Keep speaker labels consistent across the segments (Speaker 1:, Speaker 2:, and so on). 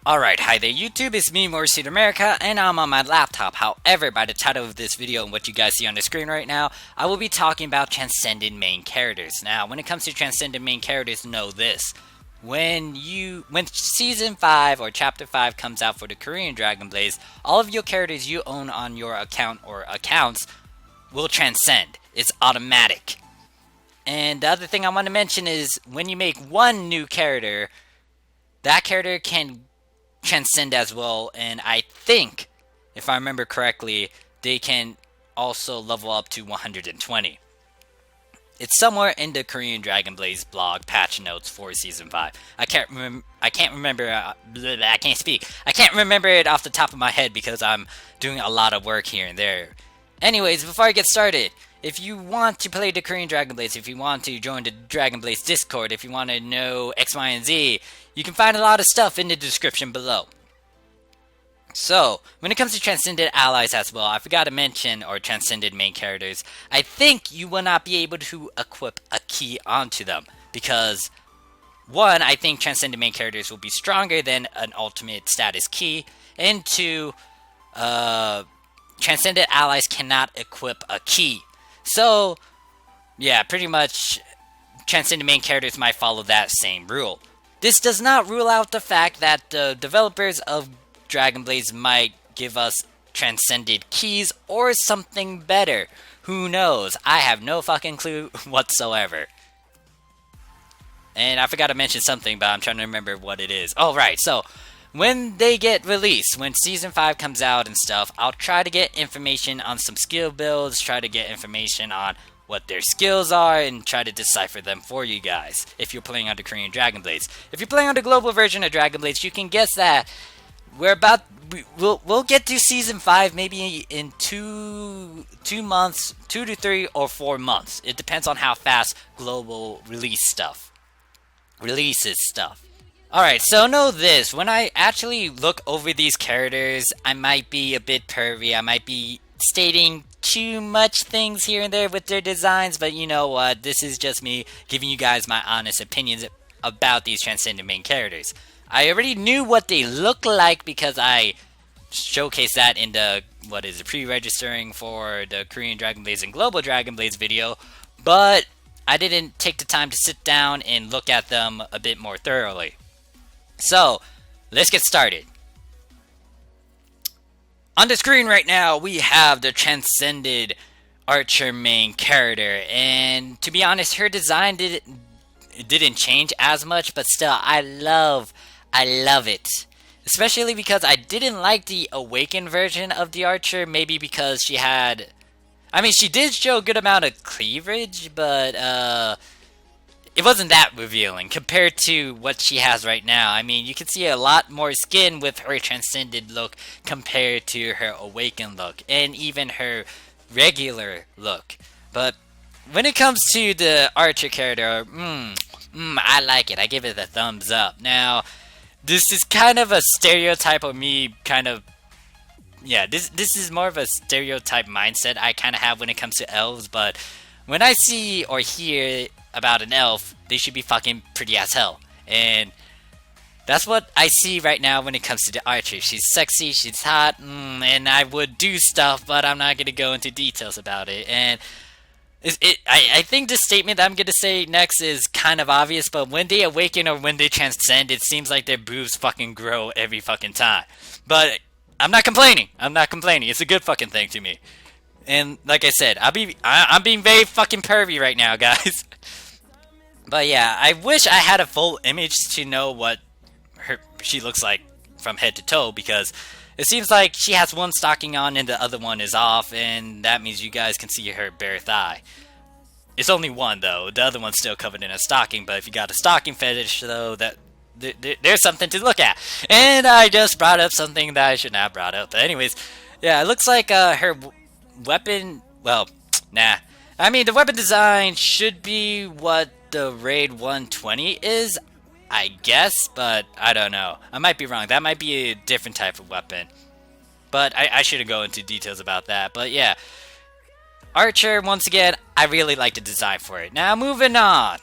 Speaker 1: Alright, hi there YouTube, it's me, Morphsuit America, and I'm on my laptop. However, by the title of this video and what you guys see on the screen right now, I will be talking about Transcended Main Characters. Now, when it comes to Transcended Main Characters, know this. When Season 5 or Chapter 5 comes out for the Korean Dragon Blaze, all of your characters you own on your account or accounts will transcend. It's automatic. And the other thing I want to mention is, when you make one new character, that character can transcend as well, and I think, if I remember correctly, they can also level up to 120. It's somewhere in the Korean Dragon Blaze blog patch notes for Season 5. I can't remember, I can't speak. I can't remember it off the top of my head because I'm doing a lot of work here and there. Anyways, before I get started, if you want to play the Korean Dragon Blaze, if you want to join the Dragon Blaze Discord, if you want to know X, Y, and Z, you can find a lot of stuff in the description below. So, when it comes to Transcended Allies as well, I forgot to mention, or Transcended Main Characters, I think you will not be able to equip a key onto them. Because, one, I think Transcended Main Characters will be stronger than an ultimate status key. And two, Transcended Allies cannot equip a key. So, yeah, pretty much Transcended Main Characters might follow that same rule. This does not rule out the fact that the developers of Dragon Blaze might give us Transcended keys or something better. Who knows? I have no fucking clue whatsoever. And I forgot to mention something, but I'm trying to remember what it is. Oh, right, so when they get released, when Season 5 comes out and stuff, I'll try to get information on some skill builds, try to get information on what their skills are, and try to decipher them for you guys, if you're playing on the Korean Dragon Blaze. If you're playing on the global version of Dragon Blaze, you can guess that we'll get to Season 5 maybe in 2 months, 2 to 3 or 4 months. It depends on how fast global releases stuff. Alright, so know this, when I actually look over these characters, I might be a bit pervy, I might be stating too much things here and there with their designs, but you know what, this is just me giving you guys my honest opinions about these Transcendent Main Characters. I already knew what they look like because I showcased that in the, pre-registering for the Korean Dragon Blaze and Global Dragon Blaze video, but I didn't take the time to sit down and look at them a bit more thoroughly. So, let's get started. On the screen right now, we have the Transcended Archer main character, and to be honest, her design didn't change as much, but still, I love it. Especially because I didn't like the Awakened version of the Archer, maybe because she did show a good amount of cleavage, but it wasn't that revealing compared to what she has right now. I mean, you can see a lot more skin with her Transcended look compared to her Awakened look, and even her regular look. But when it comes to the Archer character, I like it. I give it a thumbs up. Now, this is kind of a stereotype of me, this is more of a stereotype mindset I kind of have when it comes to elves, but when I see or hear about an elf, they should be fucking pretty as hell. And that's what I see right now when it comes to the Archer. She's sexy, she's hot, and I would do stuff, but I'm not going to go into details about it. And I think the statement that I'm going to say next is kind of obvious, but when they awaken or when they transcend, it seems like their boobs fucking grow every fucking time. But I'm not complaining. It's a good fucking thing to me. And like I said, I'm being very fucking pervy right now, guys. But yeah, I wish I had a full image to know what she looks like from head to toe, because it seems like she has one stocking on and the other one is off, and that means you guys can see her bare thigh. It's only one though, the other one's still covered in a stocking, but if you got a stocking fetish though, there's something to look at. And I just brought up something that I should not have brought up. But anyways, yeah, it looks like her weapon, well, nah. I mean, the weapon design should be what the Raid 120 is, I guess, but I don't know. I might be wrong. That might be a different type of weapon. But I shouldn't go into details about that. But yeah, Archer, once again, I really like the design for it. Now, moving on.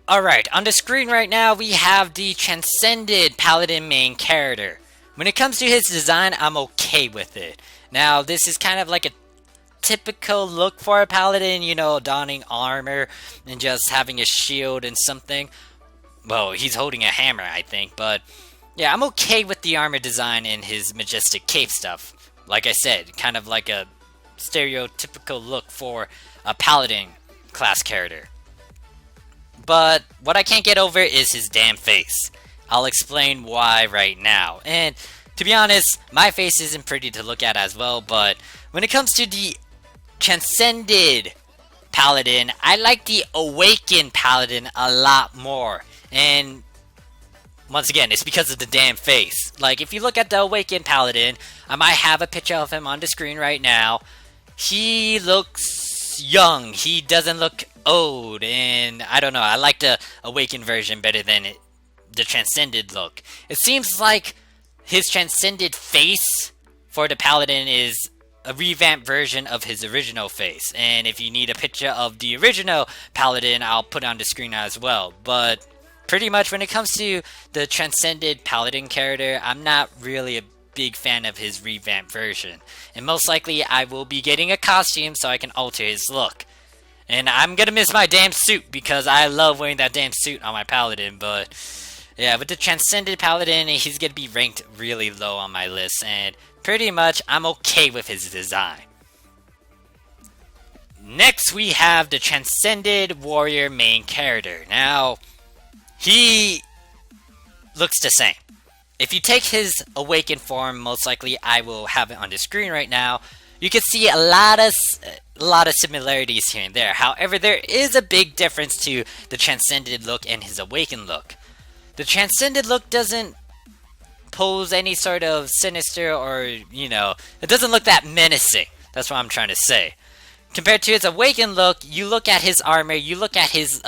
Speaker 1: Alright, on the screen right now we have the Transcended Paladin main character. When it comes to his design, I'm okay with it. Now, this is kind of like a typical look for a Paladin, you know, donning armor and just having a shield and something. Well, he's holding a hammer, I think, but yeah, I'm okay with the armor design and his majestic cape stuff. Like I said, kind of like a stereotypical look for a Paladin class character. But what I can't get over is his damn face. I'll explain why right now. And to be honest, my face isn't pretty to look at as well, but when it comes to the Transcended Paladin, I like the Awakened Paladin a lot more. And once again, it's because of the damn face. Like, if you look at the Awakened Paladin, I might have a picture of him on the screen right now. He looks young. He doesn't look old, and I don't know. I like the Awakened version better than the Transcended look. It seems like his Transcended face for the Paladin is a revamped version of his original face. And if you need a picture of the original Paladin, I'll put it on the screen as well. But pretty much when it comes to the Transcended Paladin character, I'm not really a big fan of his revamped version. And most likely I will be getting a costume so I can alter his look. And I'm gonna miss my damn suit because I love wearing that damn suit on my Paladin. But yeah, with the Transcended Paladin, he's gonna be ranked really low on my list. And pretty much I'm okay with his design. Next we have the Transcended Warrior main character. Now, he looks the same. If you take his awakened form, most likely I will have it on the screen right now. You can see a lot of similarities here and there. However, there is a big difference to the Transcended look and his awakened look. The Transcended look doesn't pose any sort of sinister or, you know, it doesn't look that menacing. That's what I'm trying to say. Compared to his awakened look, you look at his armor, you look at his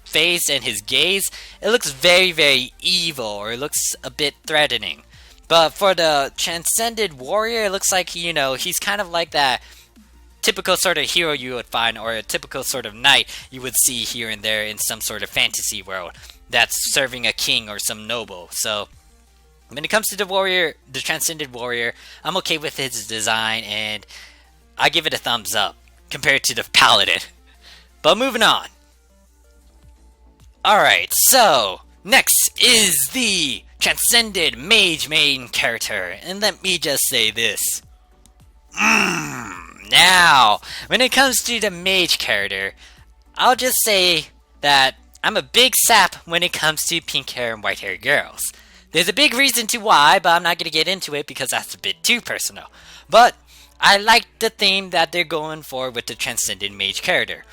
Speaker 1: face and his gaze, it looks very, very evil, or it looks a bit threatening. But for the Transcended Warrior, it looks like, you know, he's kind of like that typical sort of hero you would find, or a typical sort of knight you would see here and there in some sort of fantasy world that's serving a king or some noble. So when it comes to the warrior, the Transcended Warrior, I'm okay with his design, and I give it a thumbs up compared to the Paladin. But moving on. Alright, so next is the Transcended Mage main character, and let me just say this. Now, when it comes to the Mage character, I'll just say that I'm a big sap when it comes to pink hair and white hair girls. There's a big reason to why, but I'm not going to get into it because that's a bit too personal. But I like the theme that they're going for with the Transcended Mage character.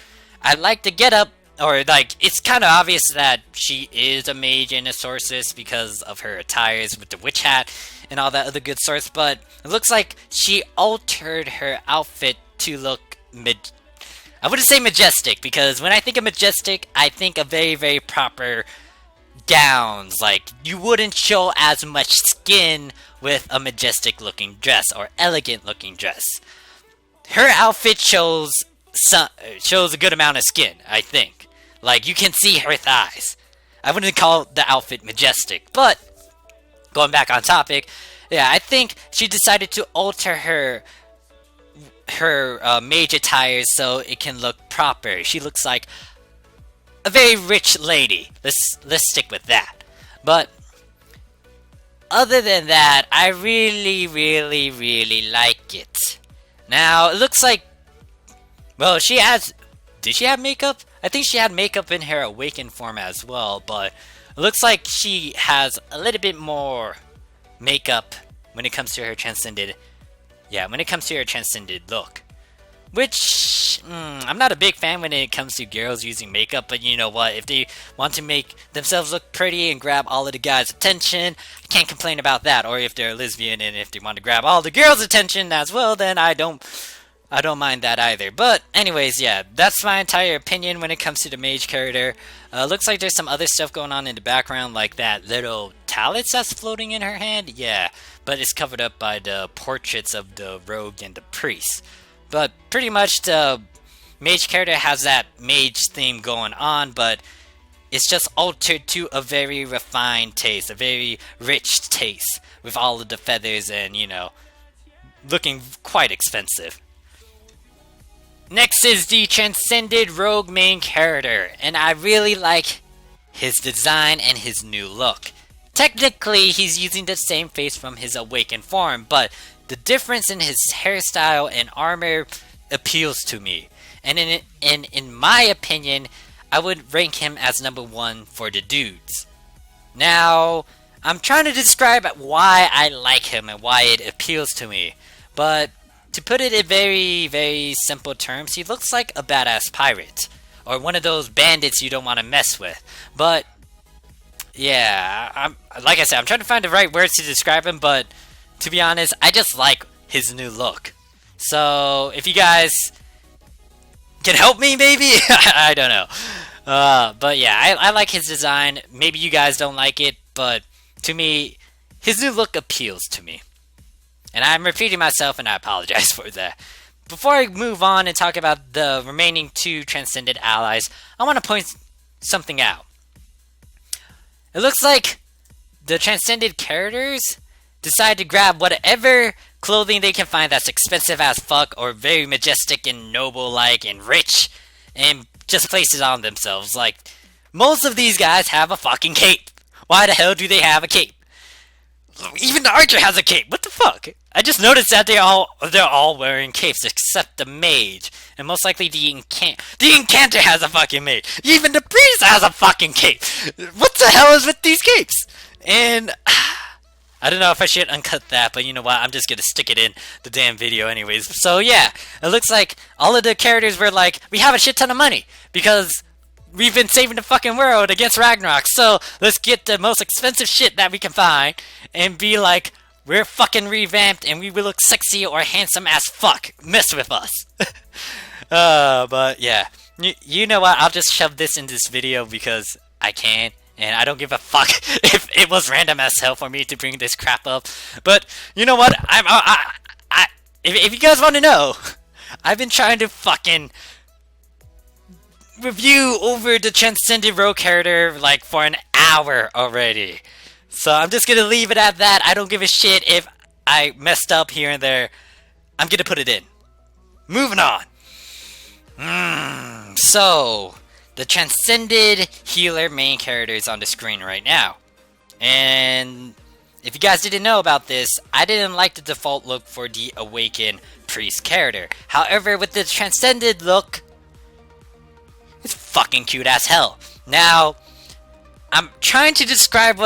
Speaker 1: I like the getup, or like, it's kind of obvious that she is a mage and a sorceress because of her attires with the witch hat and all that other good sorts, but it looks like she altered her outfit to look I wouldn't say majestic, because when I think of majestic, I think of very, very proper gowns. Like, you wouldn't show as much skin with a majestic looking dress or elegant looking dress. Her outfit shows a good amount of skin, I think. Like, you can see her thighs. I wouldn't call the outfit majestic, but going back on topic, yeah, I think she decided to alter her mage attire so it can look proper. She looks like a very rich lady. Let's stick with that. But other than that, I really, really, really like it. Now, it looks like, well, did she have makeup? I think she had makeup in her awakened form as well, but it looks like she has a little bit more makeup when it comes to her transcended. Yeah, when it comes to her transcended look. Which, I'm not a big fan when it comes to girls using makeup, but you know what? If they want to make themselves look pretty and grab all of the guys' attention, I can't complain about that. Or if they're a lesbian and if they want to grab all the girls' attention as well, then I don't mind that either. But anyways, yeah, that's my entire opinion when it comes to the mage character. Looks like there's some other stuff going on in the background, like that little talent that's floating in her hand. Yeah, but it's covered up by the portraits of the rogue and the priest. But pretty much the mage character has that mage theme going on, but it's just altered to a very refined taste, a very rich taste, with all of the feathers and, you know, looking quite expensive. Next is the Transcended Rogue main character, and I really like his design and his new look. Technically, he's using the same face from his awakened form, but the difference in his hairstyle and armor appeals to me. And in my opinion, I would rank him as number 1 for the dudes. Now, I'm trying to describe why I like him and why it appeals to me, but to put it in very, very simple terms, he looks like a badass pirate. Or one of those bandits you don't want to mess with. But, yeah, like I said, I'm trying to find the right words to describe him, but to be honest, I just like his new look. So, if you guys can help me, maybe? I don't know. But yeah, I like his design. Maybe you guys don't like it, but to me, his new look appeals to me. And I'm repeating myself, and I apologize for that. Before I move on and talk about the remaining 2 Transcended allies, I want to point something out. It looks like the Transcended characters decide to grab whatever clothing they can find that's expensive as fuck or very majestic and noble-like and rich and just place it on themselves. Like, most of these guys have a fucking cape. Why the hell do they have a cape? Even the archer has a cape. What the fuck? I just noticed that they're all wearing capes except the mage, and most likely the Enchanter has a fucking mage. Even the priest has a fucking cape. What the hell is with these capes? And I don't know if I should uncut that, but you know what? I'm just gonna stick it in the damn video anyways. So yeah, it looks like all of the characters were like, we have a shit ton of money because we've been saving the fucking world against Ragnarok, so let's get the most expensive shit that we can find and be like, we're fucking revamped and we will look sexy or handsome as fuck. Mess with us. But yeah. You know what? I'll just shove this in this video because I can. And I don't give a fuck if it was random as hell for me to bring this crap up. But you know what? If you guys want to know, I've been trying to fucking review over the Transcended Rogue character like for an hour already. So I'm just gonna leave it at that. I don't give a shit if I messed up here and there. I'm gonna put it in. Moving on. So the Transcended Healer main character is on the screen right now. And if you guys didn't know about this, I didn't like the default look for the Awakened Priest character. However, with the Transcended look, it's fucking cute as hell. Now, I'm trying to describe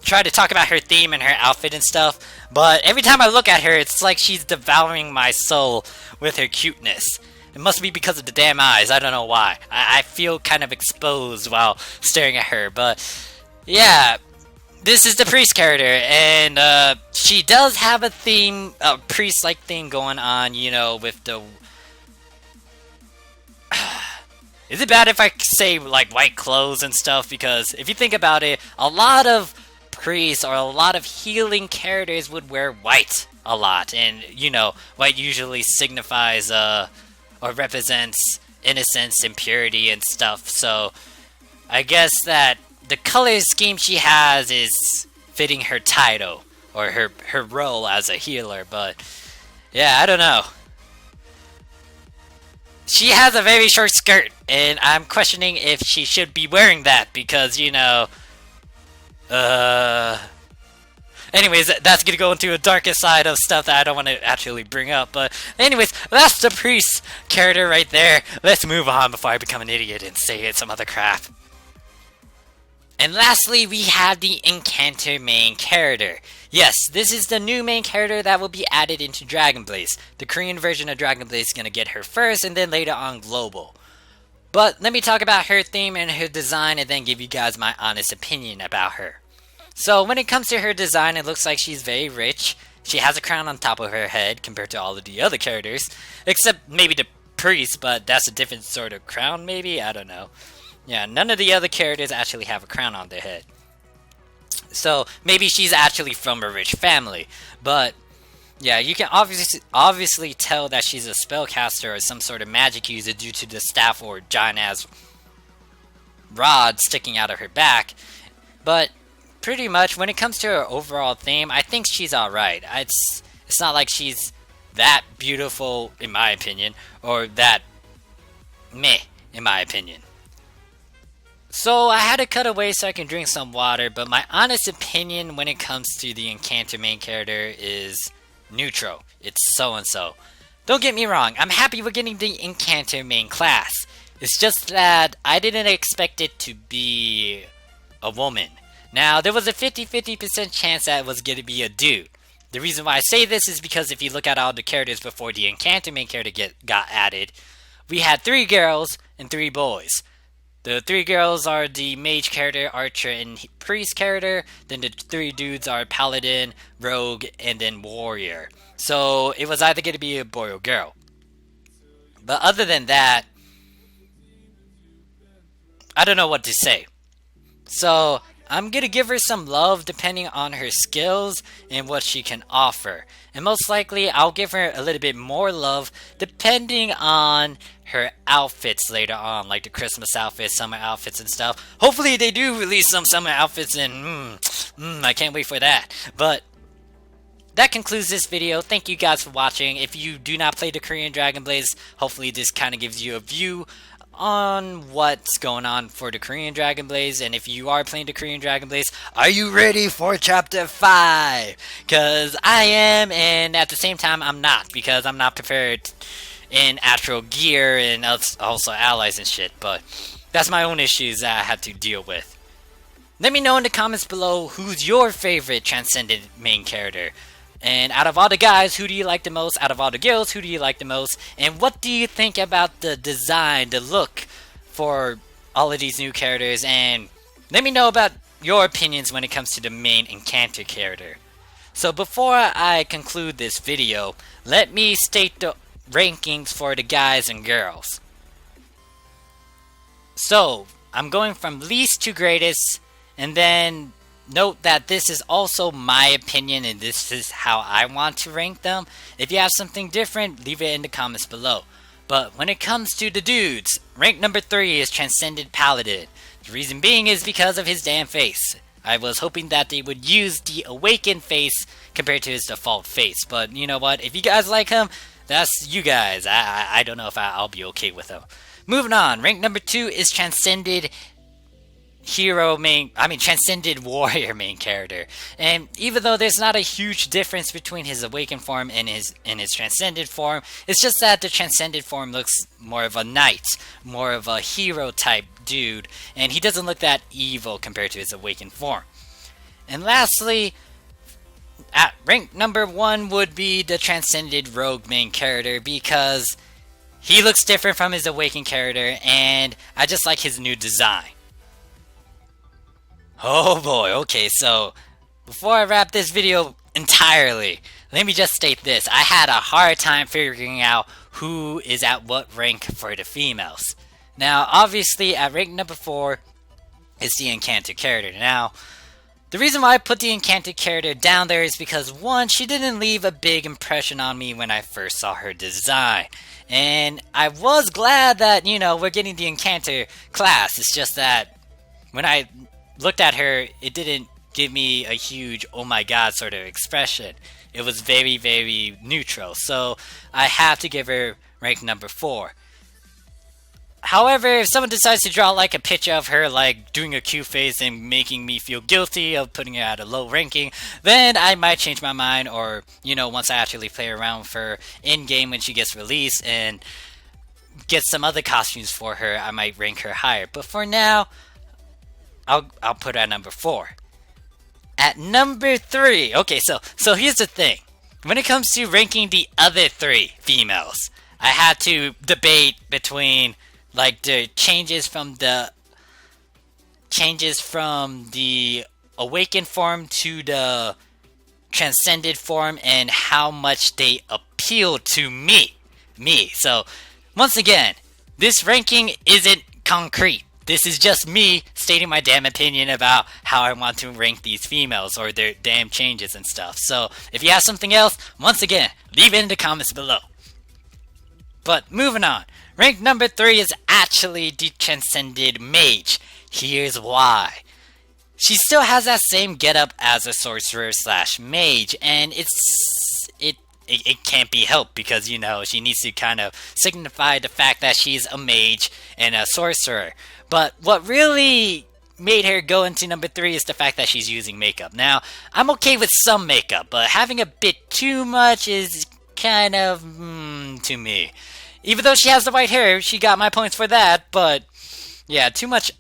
Speaker 1: try to talk about her theme and her outfit and stuff, but every time I look at her, it's like she's devouring my soul with her cuteness. It must be because of the damn eyes, I don't know why. I feel kind of exposed while staring at her, but yeah, this is the priest character, and she does have a theme, a priest-like thing going on, you know, with the... Is it bad if I say, like, white clothes and stuff? Because if you think about it, a lot of priests or a lot of healing characters would wear white a lot. And, you know, white usually signifies, or represents innocence and purity and stuff. So, I guess that the color scheme she has is fitting her title, or her role as a healer. But, yeah, I don't know. She has a very short skirt, and I'm questioning if she should be wearing that, because, you know, anyways, that's gonna go into a darker side of stuff that I don't want to actually bring up, but anyways, that's the priest character right there. Let's move on before I become an idiot and say some other crap. And lastly, we have the Enchanter main character. Yes, this is the new main character that will be added into Dragon Blaze. The Korean version of Dragon Blaze is going to get her first, and then later on global. But let me talk about her theme and her design, and then give you guys my honest opinion about her. So when it comes to her design, it looks like she's very rich. She has a crown on top of her head compared to all of the other characters. Except maybe the priest, but that's a different sort of crown maybe? I don't know. Yeah, none of the other characters actually have a crown on their head. So, maybe she's actually from a rich family. But, yeah, you can obviously tell that she's a spellcaster or some sort of magic user due to the staff or giant-ass rod sticking out of her back. But pretty much when it comes to her overall theme, I think she's alright. It's not like she's that beautiful in my opinion, or that meh in my opinion. So I had to cut away so I can drink some water, but my honest opinion when it comes to the Enchanter main character is neutral. It's so-and-so. Don't get me wrong, I'm happy we're getting the Enchanter main class. It's just that I didn't expect it to be a woman. Now, there was a 50-50% chance that it was going to be a dude. The reason why I say this is because if you look at all the characters before the Enchanter main character got added, we had 3 girls and 3 boys. The 3 girls are the Mage character, Archer, and Priest character. Then the 3 dudes are Paladin, Rogue, and then Warrior. So it was either going to be a boy or girl. But other than that, I don't know what to say. So I'm going to give her some love depending on her skills and what she can offer. And most likely I'll give her a little bit more love depending on her outfits later on, like the Christmas outfits, summer outfits and stuff. Hopefully they do release some summer outfits and I can't wait for that. But that concludes this video. Thank you guys for watching. If you do not play the Korean Dragon Blades, hopefully this kind of gives you a view on what's going on for the Korean Dragon Blades. And if you are playing the Korean Dragon Blades, are you ready for Chapter 5? Because I am, and at the same time I'm not, because I'm not prepared in actual gear and also allies and shit. But that's my own issues that I had to deal with. Let me know in the comments below who's your favorite Transcended main character. And out of all the guys, who do you like the most? Out of all the girls, who do you like the most? And what do you think about the design, the look for all of these new characters? And let me know about your opinions when it comes to the main Enchanter character. So before I conclude this video, let me state the rankings for the guys and girls. So I'm going from least to greatest, and then note that this is also my opinion and this is how I want to rank them. If you have something different, leave it in the comments below. But when it comes to the dudes, rank number 3 is Transcended Paladin. The reason being is because of his damn face. I was hoping that they would use the awakened face compared to his default face. But you know what, if you guys like him, that's you guys. I don't know if I'll be okay with him. Moving on, rank number 2 is Transcended Warrior main character. And even though there's not a huge difference between his awakened form and his transcended form, it's just that the transcended form looks more of a knight, more of a hero type dude, and he doesn't look that evil compared to his awakened form. And lastly, at rank number 1 would be the Transcended Rogue main character, because he looks different from his awakened character and I just like his new design. Oh boy, okay, so before I wrap this video entirely, let me just state this. I had a hard time figuring out who is at what rank for the females. Now, obviously, at rank number 4 is the Enchanter character. Now, the reason why I put the Enchanter character down there is because, one, she didn't leave a big impression on me when I first saw her design. And I was glad that, you know, we're getting the Enchanter class. It's just that when I looked at her, it didn't give me a huge oh my god sort of expression. It was very, very neutral. So I have to give her rank number 4. However, if someone decides to draw like a picture of her like doing a cute face and making me feel guilty of putting her at a low ranking, then I might change my mind, or, you know, once I actually play around with her in-game when she gets released and get some other costumes for her, I might rank her higher. But for now, I'll put her at number 4. At number 3, okay, so here's the thing. When it comes to ranking the other 3 females, I had to debate between like the changes from the awakened form to the transcended form and how much they appeal to me. So once again, this ranking isn't concrete. This is just me stating my damn opinion about how I want to rank these females or their damn changes and stuff. So if you have something else, once again, leave it in the comments below. But moving on, rank number 3 is actually the Transcended Mage. Here's why. She still has that same getup as a sorcerer slash mage, and it can't be helped because, you know, she needs to kind of signify the fact that she's a mage and a sorcerer. But what really made her go into number 3 is the fact that she's using makeup. Now, I'm okay with some makeup, but having a bit too much is kind of to me. Even though she has the white hair, she got my points for that, but yeah, too much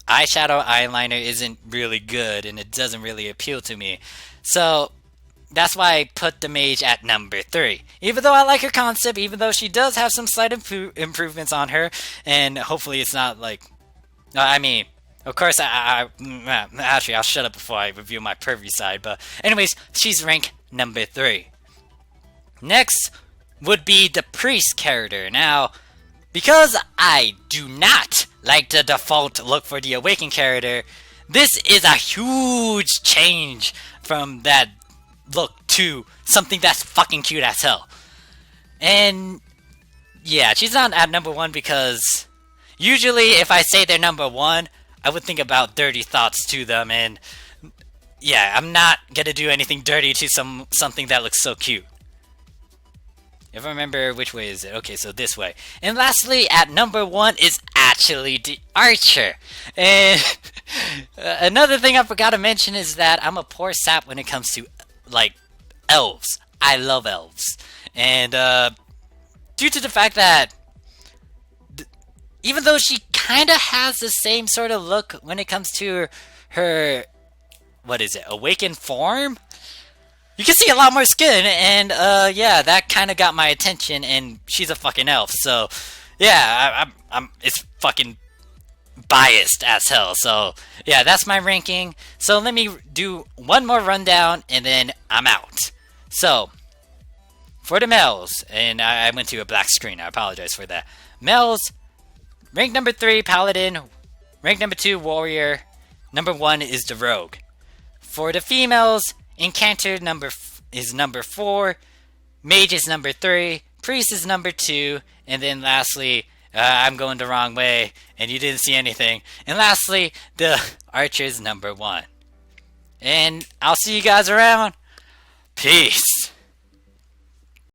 Speaker 1: eyeshadow eyeliner isn't really good and it doesn't really appeal to me. So that's why I put the mage at number 3. Even though I like her concept, even though she does have some slight improvements on her, and hopefully it's not like, I mean, of course, actually, I'll shut up before I review my pervy side, but anyways, she's ranked number 3. Next would be the priest character. Now, because I do not like the default look for the awakened character, this is a huge change from that look to something that's fucking cute as hell. And yeah, she's not at number 1 because usually if I say they're number 1, I would think about dirty thoughts to them, and yeah, I'm not gonna do anything dirty to something that looks so cute. If I remember, which way is it? Okay, so this way. And lastly, at number 1 is actually the archer. And another thing I forgot to mention is that I'm a poor sap when it comes to, like, elves. I love elves. And due to the fact that even though she kind of has the same sort of look when it comes to her, what is it, awakened form? You can see a lot more skin, and yeah, that kind of got my attention, and she's a fucking elf, so yeah, it's fucking biased as hell, so yeah, that's my ranking. So let me do one more rundown, and then I'm out. So, for the males, and I went to a black screen, I apologize for that. Males, rank number 3, Paladin. Rank number 2, Warrior. Number 1 is the Rogue. For the females, Enchanter is number 4. Mage is number 3. Priest is number 2. And then lastly, I'm going the wrong way, and you didn't see anything. And lastly, the Archer is number 1. And I'll see you guys around. Peace.